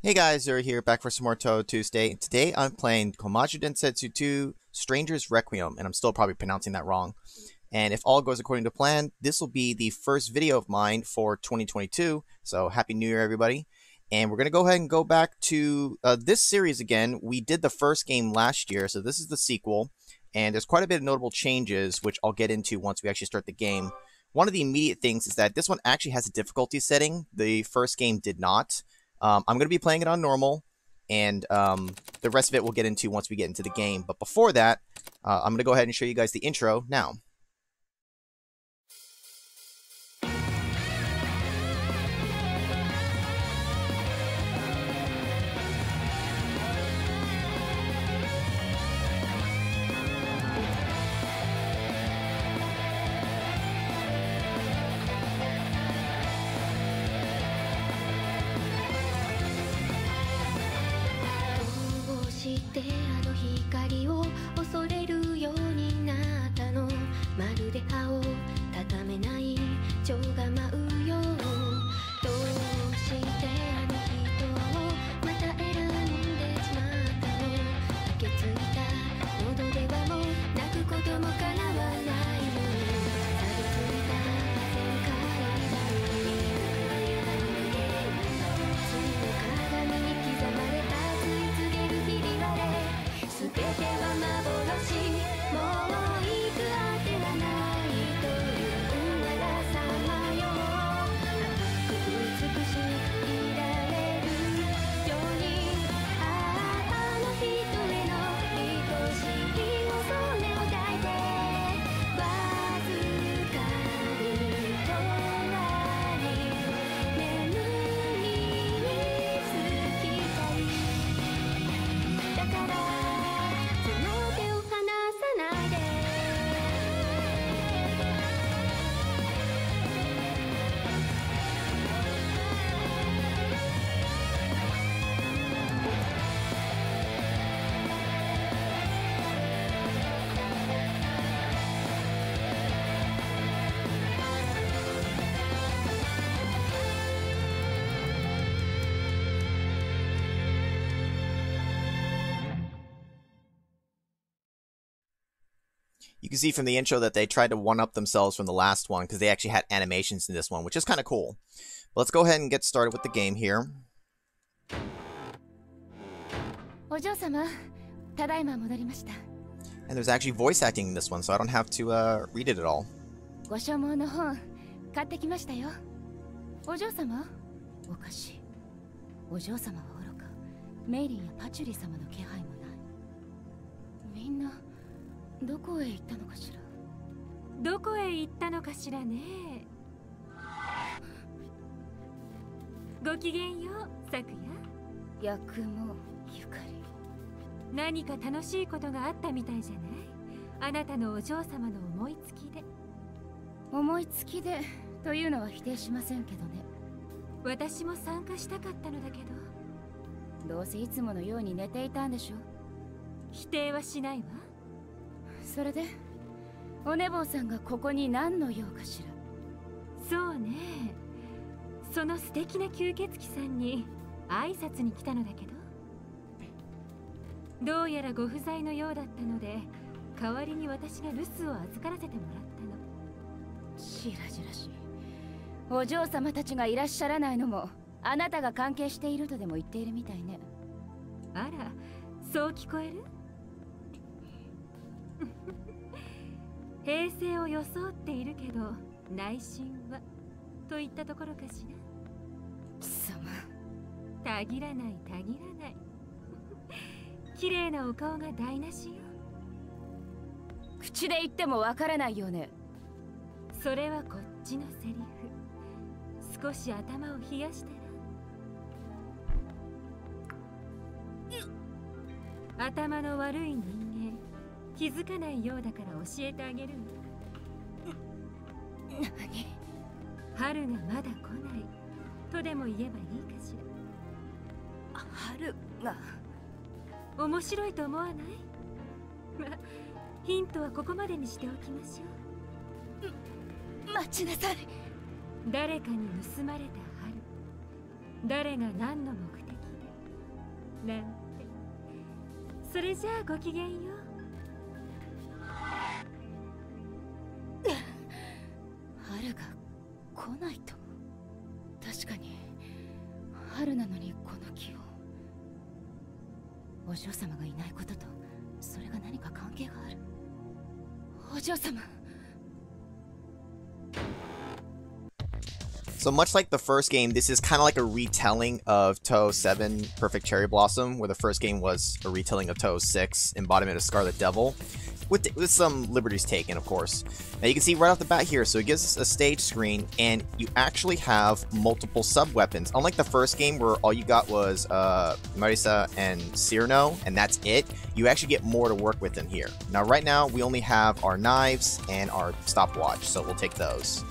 Hey guys, Zuri here, back for some more Touhou Tuesday. Today I'm playing Koumajou Densetsu 2 Stranger's Requiem, and I'm still probably pronouncing that wrong. And if all goes according to plan, this will be the first video of mine for 2022, so Happy New Year everybody. And we're going to go ahead and go back to this series again. We did the first game last year, so this is the sequel. And there's quite a bit of notable changes, which I'll get into once we actually start the game. One of the immediate things is that this one actually has a difficulty setting. The first game did not. I'm going to be playing it on normal, and the rest of it we'll get into once we get into the game. But before that, I'm going to go ahead and show you guys the intro now. You can see from the intro that they tried to one-up themselves from the last one because they actually had animations in this one, which is kind of cool. But let's go ahead and get started with the game here. And there's actually voice acting in this one, so I don't have to read it at all. なんて。それじゃあごきげんよう。春が来ないと。確かに春なのにこの気を。お嬢様がいないこととそれが何か関係がある。お嬢様。 So much like the first game, this is kind of like a retelling of Touhou 7 Perfect Cherry Blossom, where the first game was a retelling of Touhou 6 Embodiment of Scarlet Devil, with some liberties taken, of course. Now you can see right off the bat here, so it gives us a stage screen, and you actually have multiple sub-weapons. Unlike the first game, where all you got was Marisa and Cyrano, and that's it, you actually get more to work with in here. Now right now, we only have our knives and our stopwatch, so we'll take those.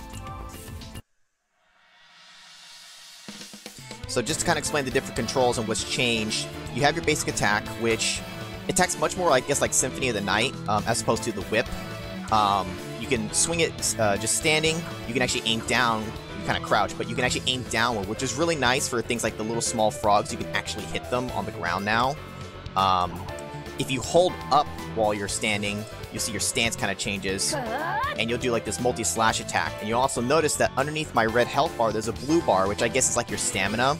So just to kind of explain the different controls and what's changed, you have your basic attack, which attacks much more, I guess, like Symphony of the Night, as opposed to the whip. You can swing it just standing. You can actually aim down. You kind of crouch, but you can actually aim downward, which is really nice for things like the little small frogs. You can actually hit them on the ground now. If you hold up while you're standing, you'll see your stance kind of changes, and you'll do like this multi-slash attack. And you'll also notice that underneath my red health bar, there's a blue bar, which I guess is like your stamina.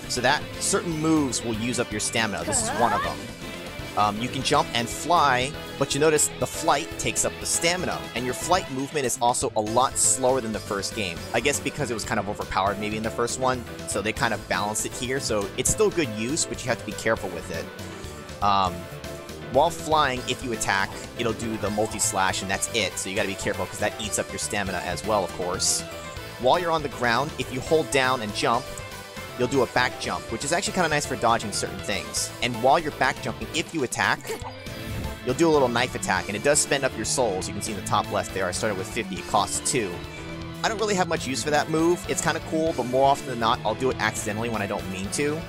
So that certain moves will use up your stamina. This is one of them. You can jump and fly, but you notice the flight takes up the stamina, and your flight movement is also a lot slower than the first game. I guess because it was kind of overpowered maybe in the first one, so they kind of balanced it here. So it's still good use, but you have to be careful with it. While flying, if you attack, it'll do the multi-slash, and that's it. So you gotta be careful, because that eats up your stamina as well, of course. While you're on the ground, if you hold down and jump, you'll do a back jump, which is actually kind of nice for dodging certain things. And while you're back jumping, if you attack, you'll do a little knife attack, and it does spend up your souls. You can see in the top left there, I started with 50, it costs 2. I don't really have much use for that move. It's kind of cool, but more often than not, I'll do it accidentally when I don't mean to.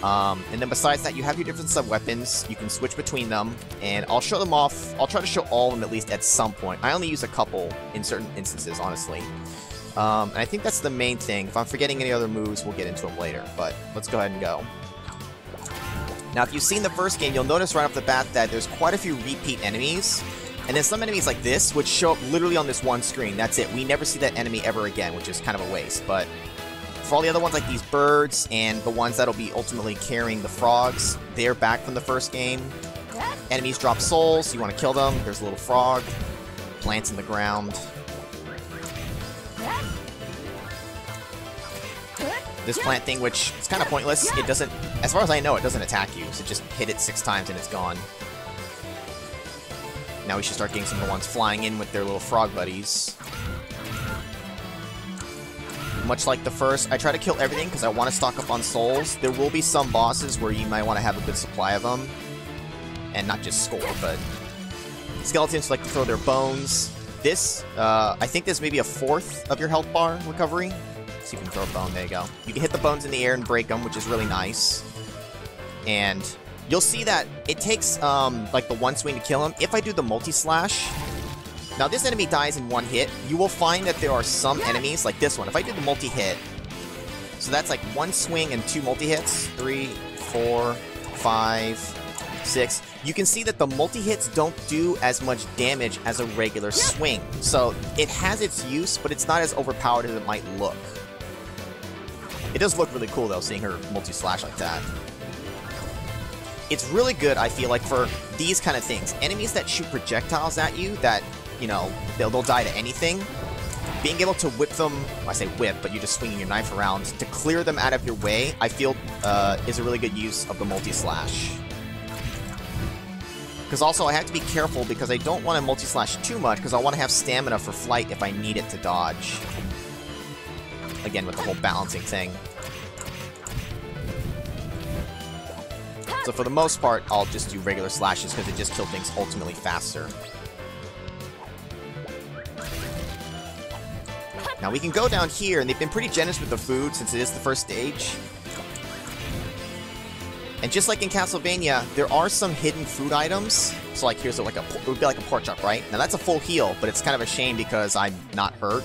And then besides that, you have your different sub-weapons. You can switch between them, and I'll show them off. I'll try to show all of them at least at some point. I only use a couple in certain instances, honestly. And I think that's the main thing. If I'm forgetting any other moves, we'll get into them later, but let's go ahead and go. Now, if you've seen the first game, you'll notice right off the bat that there's quite a few repeat enemies, and then some enemies like this, which show up literally on this one screen. That's it. We never see that enemy ever again, which is kind of a waste, but for all the other ones like these birds and the ones that'll be ultimately carrying the frogs, they're back from the first game. Enemies drop souls, you want to kill them. There's a little frog, plants in the ground. This plant thing, which is kind of pointless, it doesn't, as far as I know, it doesn't attack you, so just hit it 6 times and it's gone. Now we should start getting some of the ones flying in with their little frog buddies. Much like the first, I try to kill everything because I want to stock up on souls. There will be some bosses where you might want to have a good supply of them. And not just score, but skeletons like to throw their bones. This, I think this may be a 1/4 of your health bar recovery. So you can throw a bone, there you go. You can hit the bones in the air and break them, which is really nice. And you'll see that it takes, like the one swing to kill him. If I do the multi-slash, now this enemy dies in 1 hit. You will find that there are some enemies, like this one. If I do the multi-hit, so that's like 1 swing and 2 multi-hits. 3, 4, 5, 6. You can see that the multi-hits don't do as much damage as a regular swing. So it has its use, but it's not as overpowered as it might look. It does look really cool, though, seeing her multi-slash like that. It's really good, I feel like, for these kind of things. Enemies that shoot projectiles at you that, you know, they'll die to anything. Being able to whip them, well, I say whip, but you're just swinging your knife around, to clear them out of your way, I feel is a really good use of the multi-slash. Because also, I have to be careful because I don't want to multi-slash too much, because I want to have stamina for flight if I need it to dodge. Again, with the whole balancing thing. So for the most part, I'll just do regular slashes because it just kills things ultimately faster. Now we can go down here, and they've been pretty generous with the food since it is the first stage. And just like in Castlevania, there are some hidden food items. So like here's like it would be like a pork chop, right? Now that's a full heal, but it's kind of a shame because I'm not hurt.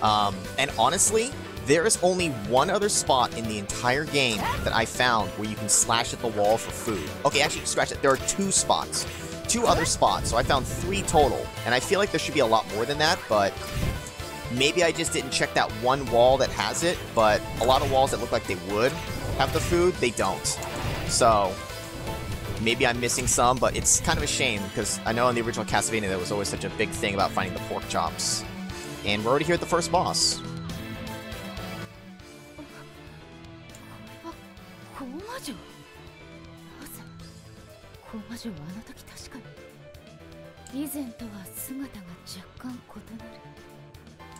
And honestly, There is only one other spot in the entire game that I found where you can slash at the wall for food. Okay, actually, scratch it. There are 2 spots. 2 other spots, so I found 3 total. And I feel like there should be a lot more than that, but maybe I just didn't check that one wall that has it, but a lot of walls that look like they would have the food, they don't. So maybe I'm missing some, but it's kind of a shame, because I know in the original Castlevania there was always such a big thing about finding the pork chops. And we're already here at the first boss. コーマ城。コーマ城はあの時確かに以前とは姿が若干異なる。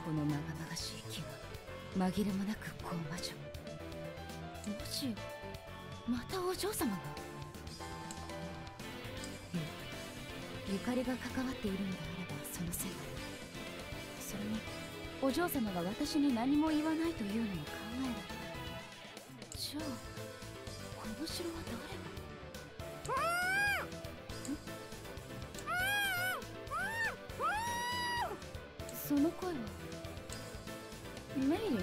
このまがまがしい木は紛れもなくコーマ城。もしまたお嬢様が。ゆかりが関わっているのであればそのせいだ。それにお嬢様が私に何も言わないというのも考えられる。じゃあこの城は誰が。その声はメイリ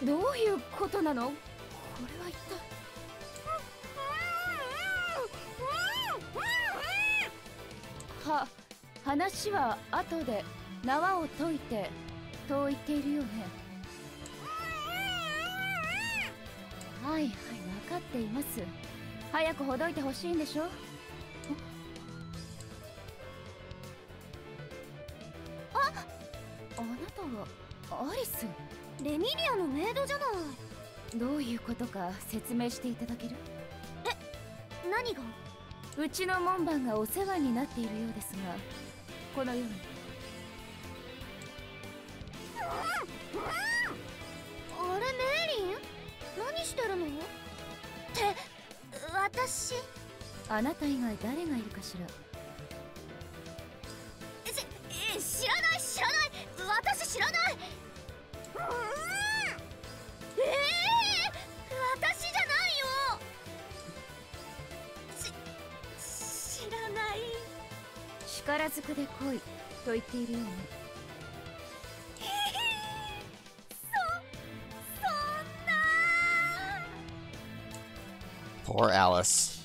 ン？どういうことなの？これは一体。話は後で縄を解いてと言っているよね。はいはい、分かっています。早くほどいてほしいんでしょ。あなたはアリス。レミリアのメイドじゃない。どういうことか説明していただける？何が？うちの門番がお世話になっているようですが、このように。あれメイリン？何してるの？って私。あなた以外誰がいるかしら。知らない知らない。私知らない。私じゃないよ。知らない。力ずくで来いと言っているようね。そんな。Poor Alice.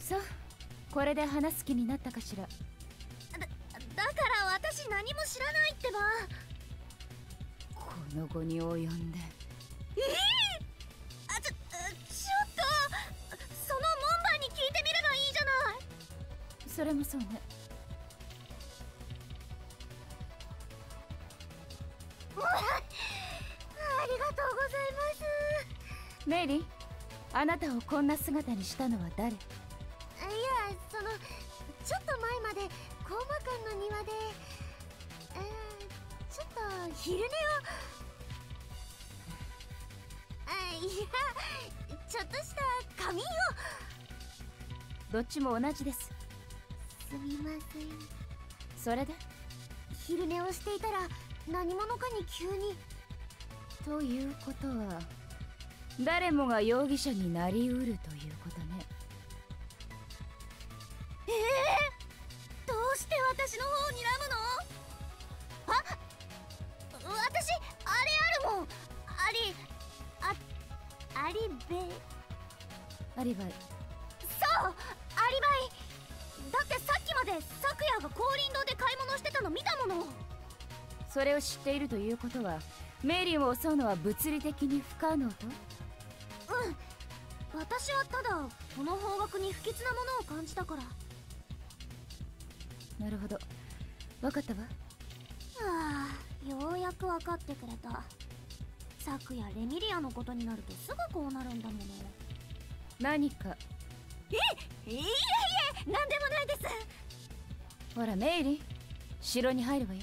そう、これで話す気になったかしら。だから私何も知らないってば。この後に及んで。ちょっとその門番に聞いてみればいいじゃない。それもそうね。ありがとうございます。メイリー、あなたをこんな姿にしたのは誰？いや、ちょっと前までコウマ館の庭でちょっと昼寝を。いや、ちょっとした仮眠を。どっちも同じです。すみません。それで？昼寝をしていたら何者かに急に。ということは誰もが容疑者になりうるということね。どうして私の方を睨むの？私あれあるもん。アリベ。アリバイ。そう、アリバイ。だってさっきまで咲夜が高林堂で買い物してたの見たもの。それを知っているということはメイリンを襲うのは物理的に不可能と？私はただこの方角に不吉なものを感じたから。なるほど、分かったわ。ようやく分かってくれた。昨夜レミリアのことになるとすぐこうなるんだもの。何か？いえなんでもないです。ほらメイリン、城に入るわよ。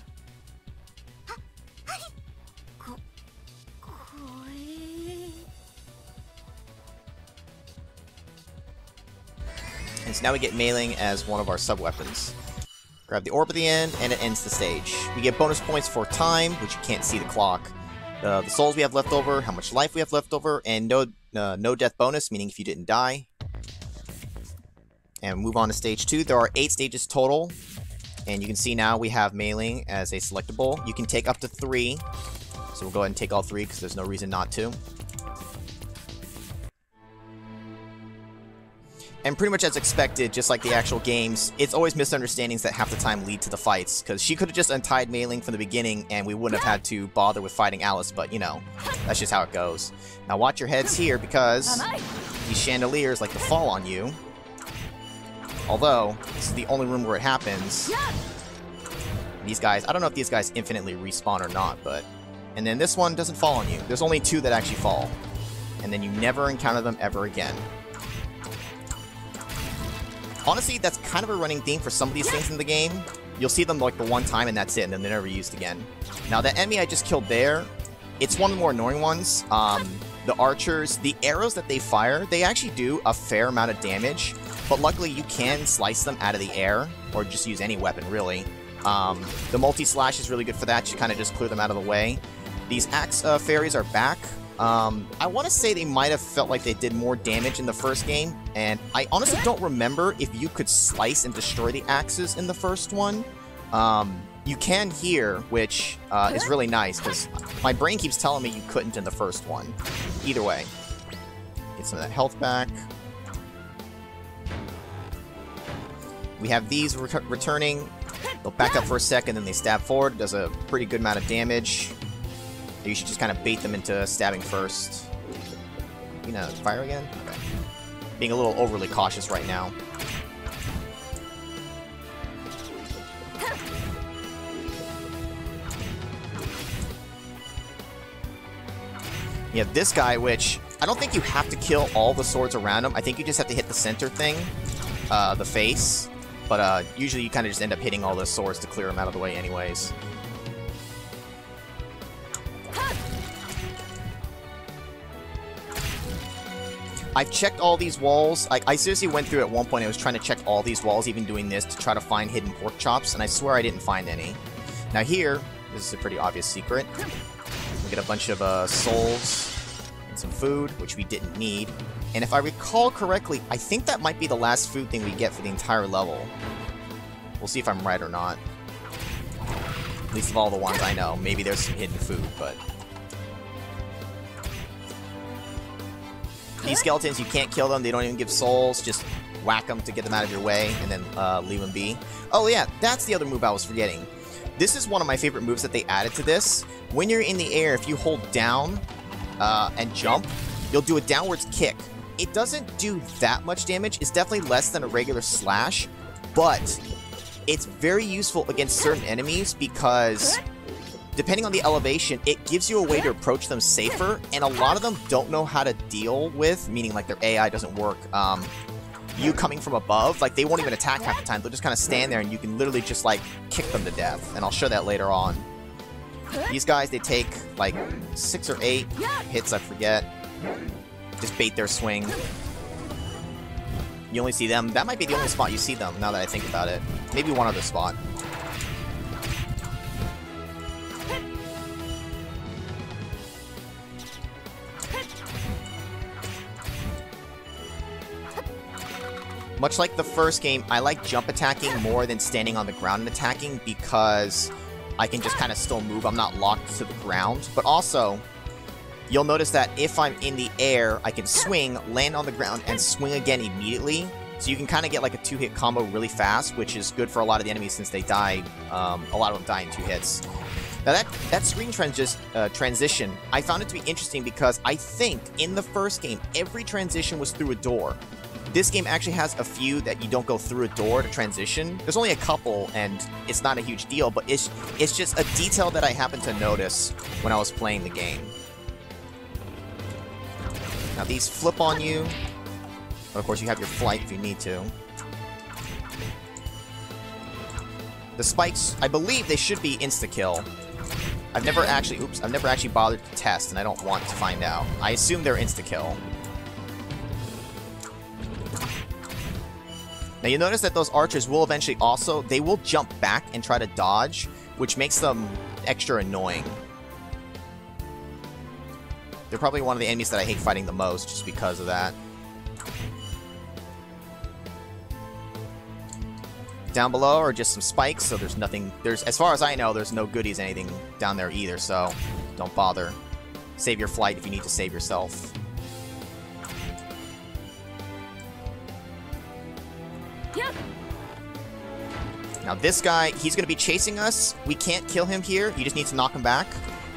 はい。怖え。So now we get mailing as one of our sub-weapons. Grab the orb at the end, and it ends the stage. We get bonus points for time, which you can't see the clock. The souls we have left over, how much life we have left over, and no death bonus, meaning if you didn't die. And move on to stage 2. There are 8 stages total. And you can see now we have mailing as a selectable. You can take up to 3. So we'll go ahead and take all 3 because there's no reason not to. And pretty much as expected, just like the actual games, it's always misunderstandings that half the time lead to the fights. Because she could have just untied mailing from the beginning and we wouldn't have had to bother with fighting Alice. But, you know, that's just how it goes. Now watch your heads here because these chandeliers like to fall on you. Although, this is the only room where it happens. These guys, I don't know if these guys infinitely respawn or not, but... And then this one doesn't fall on you. There's only 2 that actually fall. And then you never encounter them ever again. Honestly, that's kind of a running theme for some of these things in the game. You'll see them like the one time and that's it, and then they're never used again. Now, the enemy I just killed there, it's one of the more annoying ones. The archers, the arrows that they fire, they actually do a fair amount of damage. But luckily, you can slice them out of the air, or just use any weapon, really. The multi-slash is really good for that. You kind of just clear them out of the way. These axe fairies are back. I want to say they might have felt like they did more damage in the first game, and I honestly don't remember if you could slice and destroy the axes in the first one. You can here, which is really nice, because my brain keeps telling me you couldn't in the first one. Either way. Get some of that health back. We have these returning. They'll back up for a second, then they stab forward. Does a pretty good amount of damage. You should just kind of bait them into stabbing first. You know, fire again? Okay. Being a little overly cautious right now. You have this guy, which I don't think you have to kill all the swords around him. I think you just have to hit the center thing, the face. But usually you kind of just end up hitting all the swords to clear them out of the way anyways. I've checked all these walls. I seriously went through at one point. I was trying to check all these walls, even doing this, to try to find hidden pork chops, and I swear I didn't find any. Now here, this is a pretty obvious secret. We get a bunch of souls and some food, which we didn't need. And if I recall correctly, I think that might be the last food thing we get for the entire level. We'll see if I'm right or not. At least of all the ones I know. Maybe there's some hidden food, but... These skeletons, you can't kill them. They don't even give souls. Just whack them to get them out of your way, and then leave them be. Oh yeah, that's the other move I was forgetting. This is one of my favorite moves that they added to this. When you're in the air, if you hold down and jump, you'll do a downwards kick. It doesn't do that much damage. It's definitely less than a regular slash, but it's very useful against certain enemies because depending on the elevation, it gives you a way to approach them safer, and a lot of them don't know how to deal with, meaning like their AI doesn't work, you coming from above. Like, they won't even attack half the time. They'll just kind of stand there, and you can literally just, like, kick them to death, and I'll show that later on. These guys, they take, like, 6 or 8 hits, I forget. Just bait their swing. You only see them. That might be the only spot you see them, now that I think about it. Maybe one other spot. Much like the first game, I like jump attacking more than standing on the ground and attacking because I can just kind of still move. I'm not locked to the ground. But also, you'll notice that if I'm in the air, I can swing, land on the ground, and swing again immediately. So you can kind of get like a 2-hit combo really fast, which is good for a lot of the enemies since they die. A lot of them die in 2 hits. Now that screen transition, I found it to be interesting because I think in the first game, every transition was through a door. This game actually has a few that you don't go through a door to transition. There's only a couple, and it's not a huge deal, but it's just a detail that I happened to notice when I was playing the game. Now these flip on you. But of course, you have your flight if you need to. The spikes, I believe they should be insta-kill. I've never actually bothered to test, and I don't want to find out. I assume they're insta-kill. Now you notice that those archers will eventually also, they will jump back and try to dodge, which makes them extra annoying. They're probably one of the enemies that I hate fighting the most, just because of that. Down below are just some spikes, so there's nothing, as far as I know, there's no goodies, anything down there either, so don't bother. Save your flight if you need to save yourself. Now this guy, he's going to be chasing us. We can't kill him here. You just need to knock him back.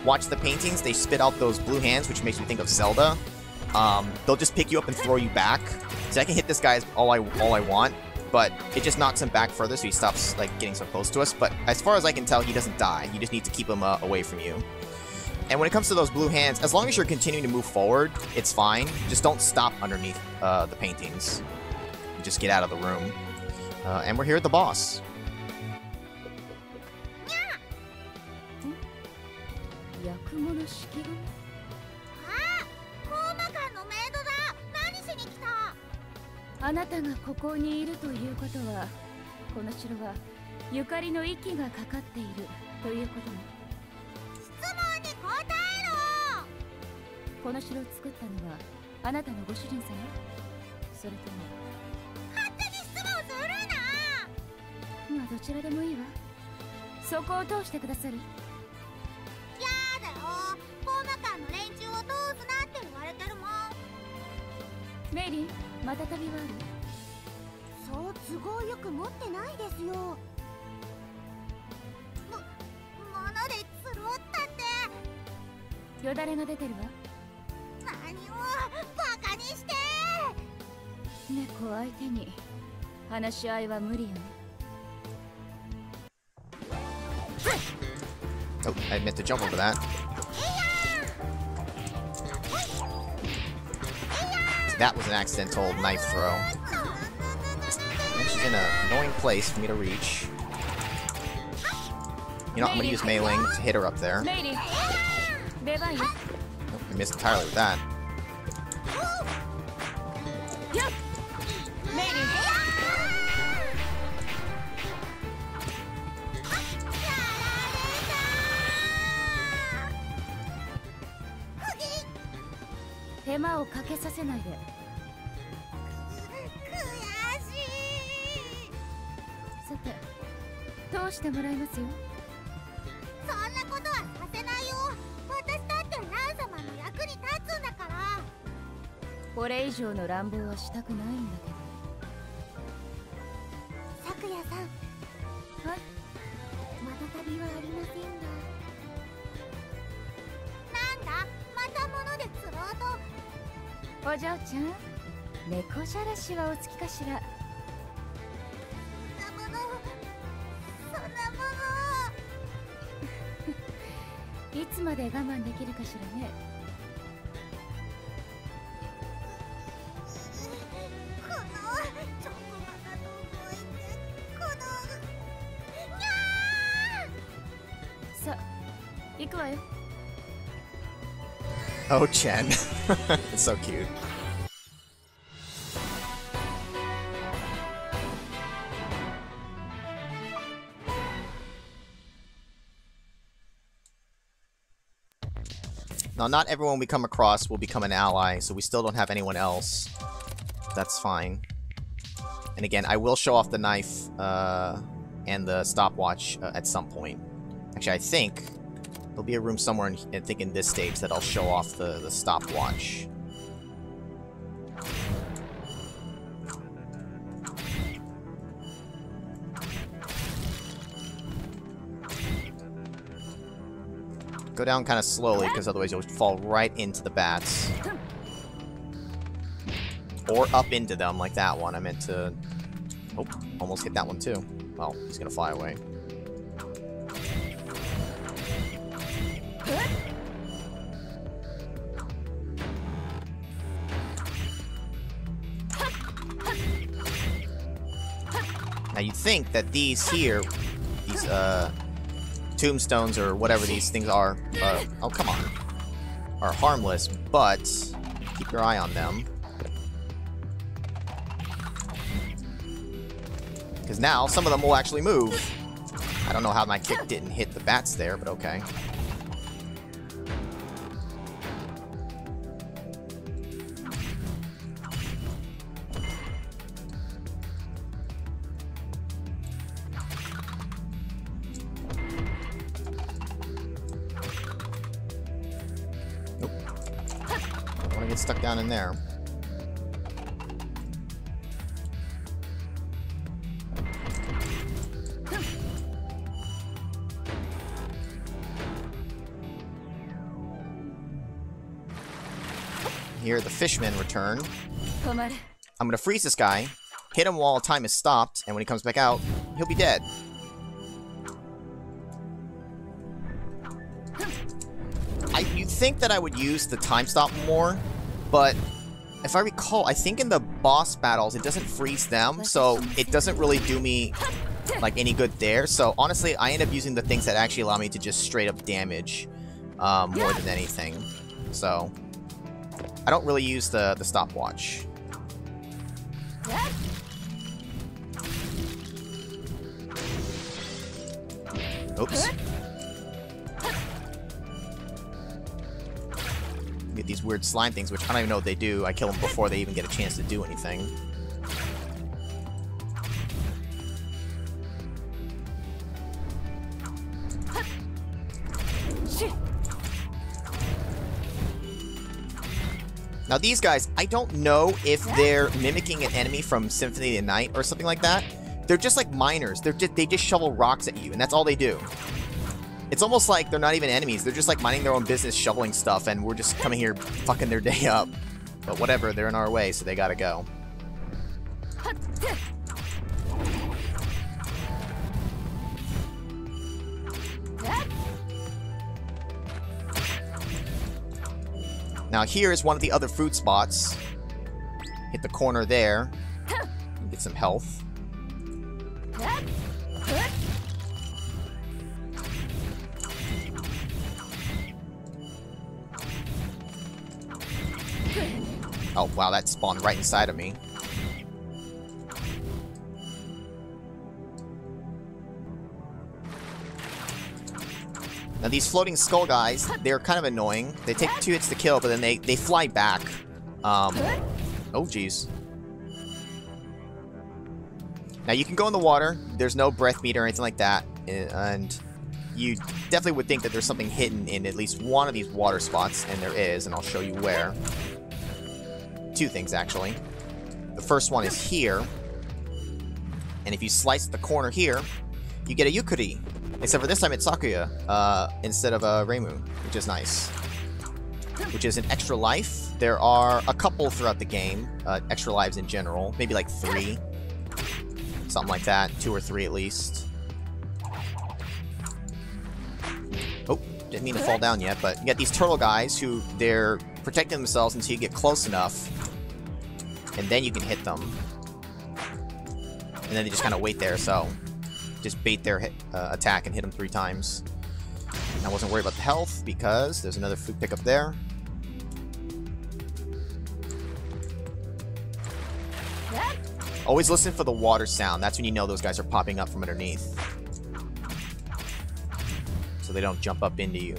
Watch the paintings. They spit out those blue hands, which makes me think of Zelda. They'll just pick you up and throw you back. So I can hit this guy all I want, but it just knocks him back further, so he stops like getting so close to us. But as far as I can tell, he doesn't die. You just need to keep him away from you. And when it comes to those blue hands, as long as you're continuing to move forward, it's fine. Just don't stop underneath the paintings. Just get out of the room. And we're here at the boss. 役物式神。あ、コーマ館のメイドだ。何しに来た？あなたがここにいるということは、この城はゆかりの息がかかっているということね。質問に答えろ。この城を作ったのはあなたのご主人様？それとも勝手に質問するな。まあどちらでもいいわ。そこを通してくださる？ やだよ。コーマ館の連中を通すなって言われてるもん。メイリン、また旅はある？そう都合よく持ってないですよ。物で釣ろうったって。よだれが出てるわ。何をバカにして。猫相手に話し合いは無理よね。 Oh, I meant to jump over that. So that was an accidental knife throw. And she's in an annoying place for me to reach. You know, I'm gonna use Meiling to hit her up there. Oh, I missed entirely with that. Tema をかけさせないで。悔しい。さて、通してもらいますよ。そんなことはさせないよ。私だってラン様の役に立つんだから。これ以上の乱暴はしたくないんだけど。咲夜さん。はい。また旅はありませんが。なんだ、また物で釣ろうと。 お嬢ちゃん、猫じゃらしはお好きかしら。そんなもの。いつまで我慢できるかしらね。このチョコバナの思い出、このにゃー。さあ、行くわよ。 Oh, Chen. It's so cute. Now, not everyone we come across will become an ally, so we still don't have anyone else. That's fine. And again, I will show off the knife and the stopwatch at some point. Actually, I think there'll be a room somewhere in this stage that I'll show off the stopwatch. Go down kind of slowly, because otherwise you'll fall right into the bats. Or up into them, like that one. I meant to... Oh, almost hit that one too. Well, he's gonna fly away. Now you'd think that these here, these tombstones or whatever these things are, oh come on, are harmless, but keep your eye on them. Because now some of them will actually move. I don't know how my kick didn't hit the bats there, but okay. Nope. Don't want to get stuck down in there. Here, the fishmen return. I'm gonna freeze this guy, hit him while time is stopped, and when he comes back out, he'll be dead. You'd think that I would use the time stop more, but if I recall, I think in the boss battles, it doesn't freeze them, so it doesn't really do me like any good there. So honestly, I end up using the things that actually allow me to just straight up damage more than anything. So I don't really use the stopwatch. Oops. Get these weird slime things, which I don't even know what they do. I kill them before they even get a chance to do anything. Now these guys, I don't know if they're mimicking an enemy from Symphony of the Night or something like that. They're just like miners. They just shovel rocks at you, and that's all they do. It's almost like they're not even enemies. They're just like minding their own business, shoveling stuff, and we're just coming here fucking their day up. But whatever, they're in our way, so they gotta go. Now here is one of the other food spots. Hit the corner there. And get some health. Oh, wow, that spawned right inside of me. Now these floating skull guys, they're kind of annoying. They take 2 hits to kill, but then they fly back. Oh, jeez. Now you can go in the water. There's no breath meter or anything like that. And you definitely would think that there's something hidden in at least one of these water spots, and there is, and I'll show you where. 2 things, actually. The first one is here. And if you slice the corner here, you get a Yukari. Except for this time it's Sakuya, instead of Reimu, which is nice. Which is an extra life. There are a couple throughout the game, extra lives in general. Maybe like 3. Something like that. 2 or 3 at least. Oh, didn't mean to fall down yet, but you got these turtle guys who, they're protecting themselves until you get close enough. And then you can hit them. And then they just kind of wait there, so just bait their attack and hit them 3 times. And I wasn't worried about the health because there's another food pickup there. Always listen for the water sound. That's when you know those guys are popping up from underneath. So they don't jump up into you.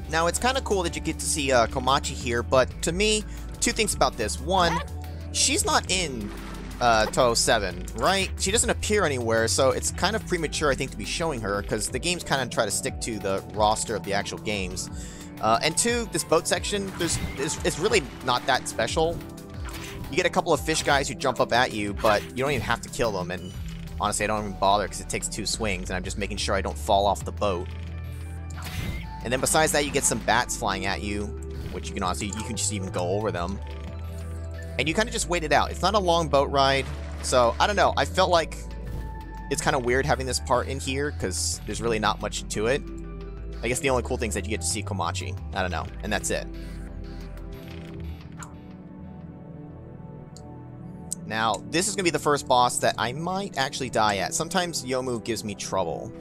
Now, it's kind of cool that you get to see Komachi here, but to me, 2 things about this. One, she's not in Touhou 7, right? She doesn't appear anywhere, so it's kind of premature, I think, to be showing her, because the games kind of try to stick to the roster of the actual games. And two, this boat section, it's really not that special. You get a couple of fish guys who jump up at you, but you don't even have to kill them, and honestly, I don't even bother because it takes 2 swings, and I'm just making sure I don't fall off the boat. And then besides that, you get some bats flying at you, which you can honestly, you can just even go over them. And you kind of just wait it out. It's not a long boat ride, so I don't know. I felt like it's kind of weird having this part in here because there's really not much to it. I guess the only cool thing is that you get to see Komachi. I don't know, and that's it. Now, this is going to be the first boss that I might actually die at. Sometimes Yomu gives me trouble.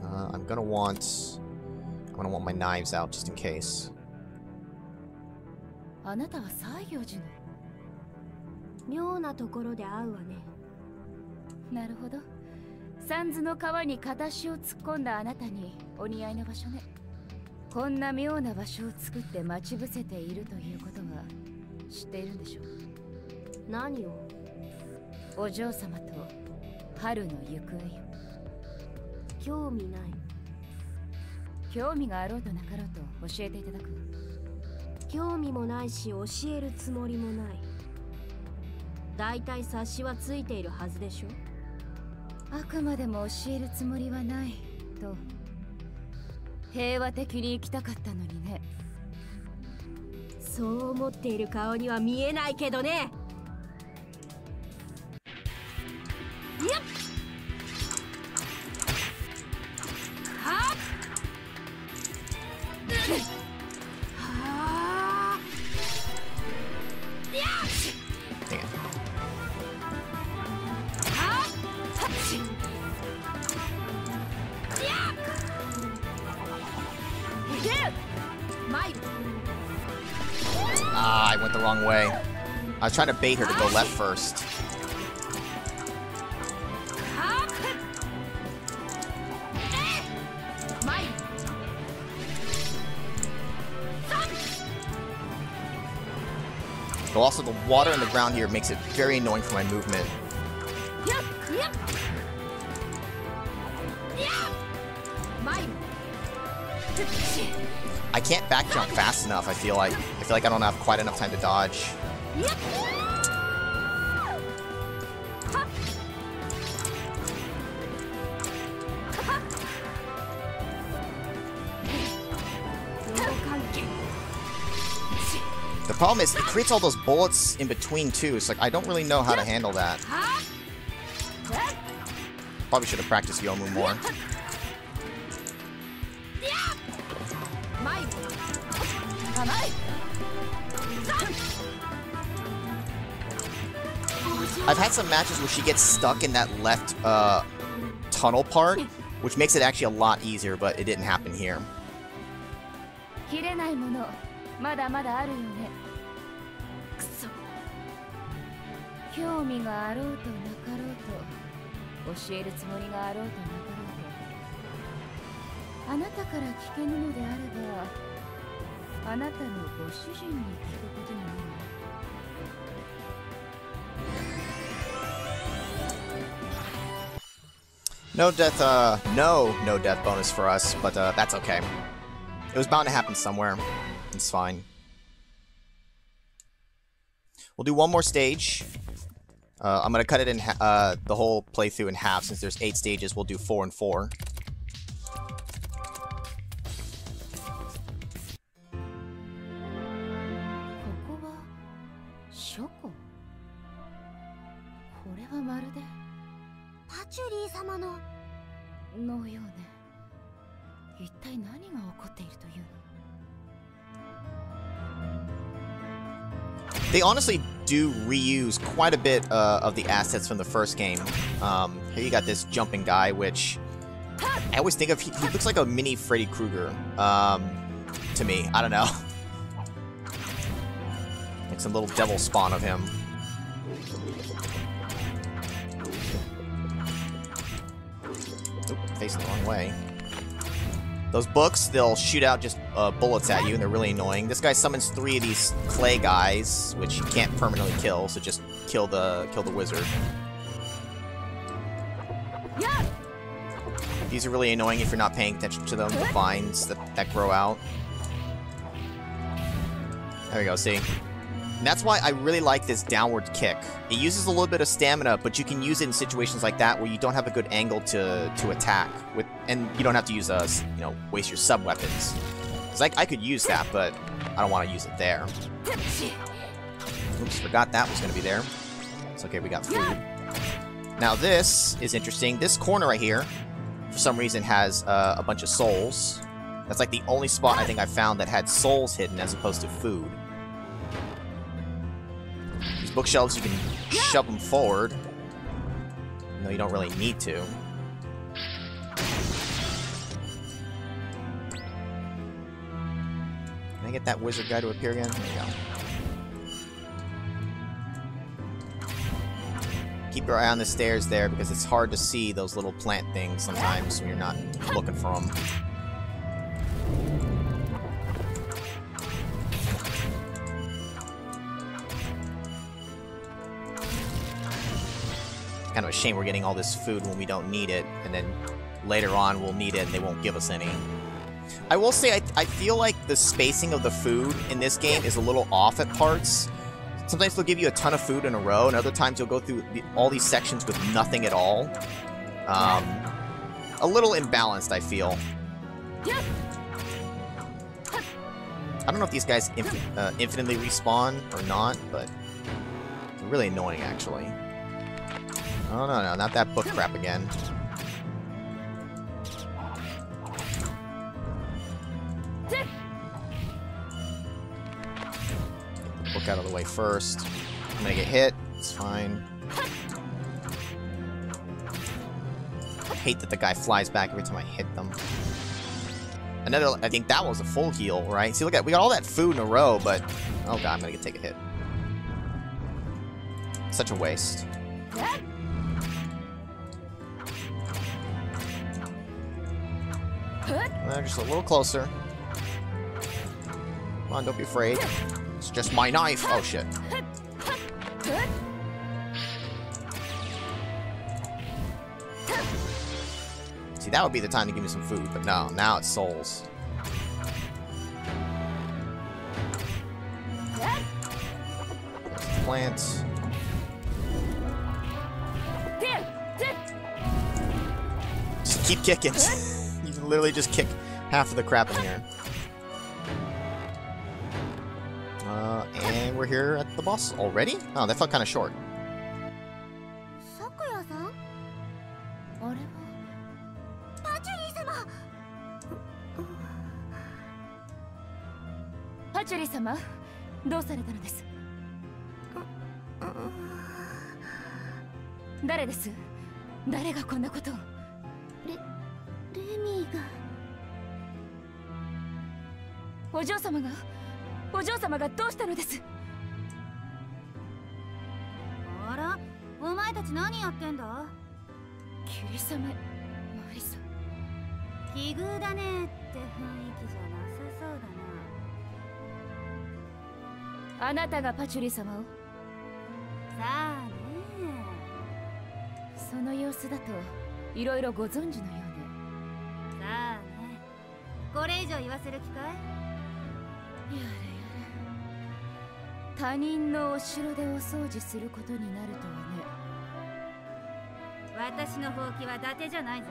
I'm going to want my knives out just in case. あなたは西行寺の妙なところで会うわね。なるほど。三途の川に片足を突っ込んだあなたにお似合いの場所ね。こんな妙な場所を作って待ち伏せているということは知っているんでしょう。何を？お嬢様と春の行方よ。興味ない。興味があろうとなかろうと教えていただく。興味もないし教えるつもりもない。だいたい察しはついているはずでしょ。あくまでも教えるつもりはないと平和的に生きたかったのにね。そう思っている顔には見えないけどね。やっはっはーやっ Dang it. Ah, I went the wrong way. I was trying to bait her to go left first. But also the water in the ground here makes it very annoying for my movement. I can't back jump fast enough. I feel like I don't have quite enough time to dodge. The problem is, it creates all those bullets in between, too. It's like, I don't really know how to handle that. Probably should have practiced Yomu more. I've had some matches where she gets stuck in that left tunnel part, which makes it actually a lot easier, but it didn't happen here. 切れないものまだまだあるよね。くそ。興味があろうとなかろうと教えるつもりがあろうとなかろうとあなたから聞けぬのであればあなたのご主人に聞くことになる。No death, no death bonus for us, but that's okay. It was bound to happen somewhere. It's fine. We'll do one more stage. I'm gonna cut it in the whole playthrough in half since there's 8 stages. We'll do 4 and 4. パチュリー様ののようね。一体何が起こっているというの？ They honestly do reuse quite a bit of the assets from the first game. Here you got this jumping guy, which I always think of. He looks like a mini Freddy Krueger to me. I don't know. Like some little devil spawn of him. Oop, facing the wrong way. Those books, they'll shoot out just bullets at you, and they're really annoying. This guy summons 3 of these clay guys, which you can't permanently kill, so just kill the wizard. These are really annoying if you're not paying attention to them, the vines that grow out. There we go, see? And that's why I really like this downward kick. It uses a little bit of stamina, but you can use it in situations like that where you don't have a good angle to attack with, and you don't have to use waste your sub weapons. Cause I could use that, but I don't want to use it there. Oops, forgot that was gonna be there. It's okay, we got food. Now this is interesting. This corner right here, for some reason, has a bunch of souls. That's like the only spot I think I found that had souls hidden as opposed to food. These bookshelves, you can shove them forward. No, you don't really need to. Can I get that wizard guy to appear again? There you go. Keep your eye on the stairs there because it's hard to see those little plant things sometimes when you're not looking for them. Kind of a shame we're getting all this food when we don't need it, and then later on we'll need it and they won't give us any. I will say I feel like the spacing of the food in this game is a little off at parts. Sometimes they'll give you a ton of food in a row, and other times you'll go through all these sections with nothing at all. A little imbalanced, I feel. I don't know if these guys infinitely respawn or not, but they're really annoying, actually. Oh, no, not that book crap again. Get the book out of the way first. I'm gonna get hit. It's fine. I hate that the guy flies back every time I hit them. Another, I think that was a full heal, right? See, look at, we got all that food in a row, but... Oh god, I'm gonna take a hit. Such a waste. Just a little closer. Come on, don't be afraid. It's just my knife. Oh, shit. See, that would be the time to give me some food, but no, now it's souls. Plants. Just keep kicking. You can literally just kick half of the crap in here. And we're here at the boss already? Oh, that felt kind of short. Pachuri-sama, どうされたのです？誰です？誰がこんなことを？レミーが。お嬢様がどうしたのです？あら、お前たち何やってんだ？霧雨、マリサ。奇遇だねって雰囲気じゃなさそうだな。あなたがパチュリ様を？さあね。その様子だといろいろご存知のようで。さあね。これ以上言わせる気かい？やれやれ。他人のお城でお掃除することになるとはね。私のほうきは伊達じゃないぜ。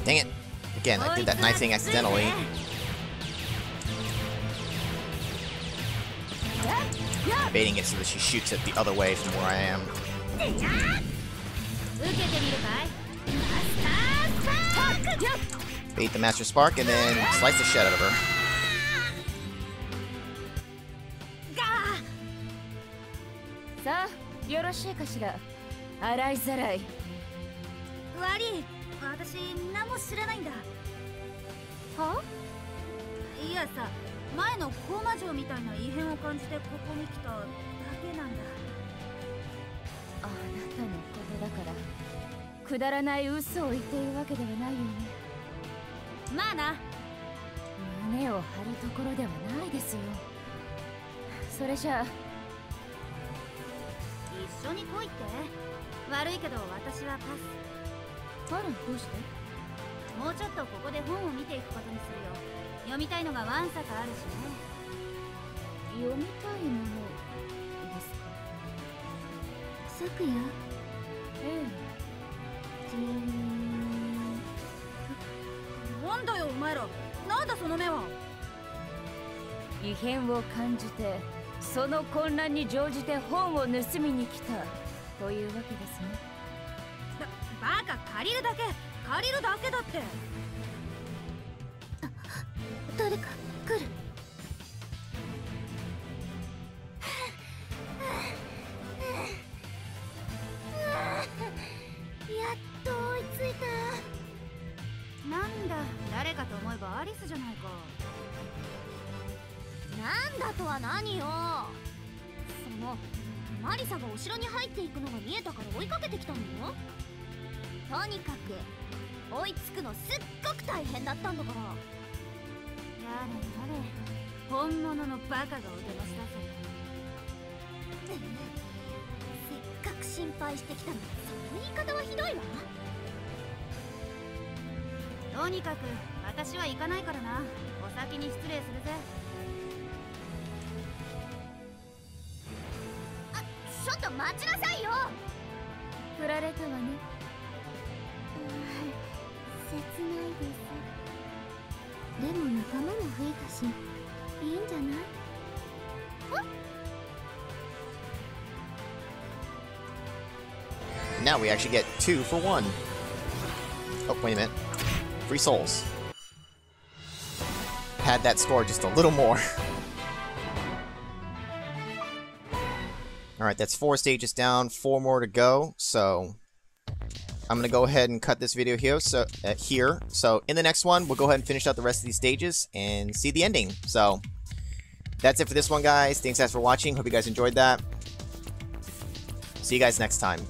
Dang it. Again, I did that knife thing accidentally. Baiting it so that she shoots it the other way from where I am. Bait the Master Spark and then slice the shit out of her. Sa, よろしいかしら。洗いざらい。悪い。私何も知らないんだ。は？いやさ、前の高魔城みたいな異変を感じてここに来ただけなんだ。あなたのことだからくだらない嘘を言っているわけではないよね。まあな。胸を張るところではないですよ。それじゃあ一緒に来いって。悪いけど私はパス。あら、どうして？もうちょっとここで本を見ていくことにするよ。読みたいのがわんさかあるしね。読みたいものですか？昨夜えなんだよお前ら、なんだその目は。異変を感じて、その混乱に乗じて本を盗みに来たというわけですね。バカ、借りるだけだって。誰か来る。やっと追いついた。なんだ、誰かと思えばアリスじゃないか。なんだとは何よ。そのマリサがお城に入っていくのが見えたから追いかけてきたのよ。とにかく追いつくのすっごく大変だったんだから。やれやれ、本物のバカがお出ましだぜ。せっかく心配してきたのにその言い方はひどいわ。とにかく私は行かないからな。お先に失礼するぜ。あ、ちょっと待ちなさいよ。振られたわね。切ないです。でも仲間も増えたし、いいんじゃない？ Now we actually get 2 for 1. Oh, wait a minute. Free souls. Had that score just a little more. Alright, that's 4 stages down, 4 more to go, so I'm going to go ahead and cut this video here. So in the next one, we'll go ahead and finish out the rest of these stages and see the ending. So that's it for this one, guys. Thanks guys for watching. Hope you guys enjoyed that. See you guys next time.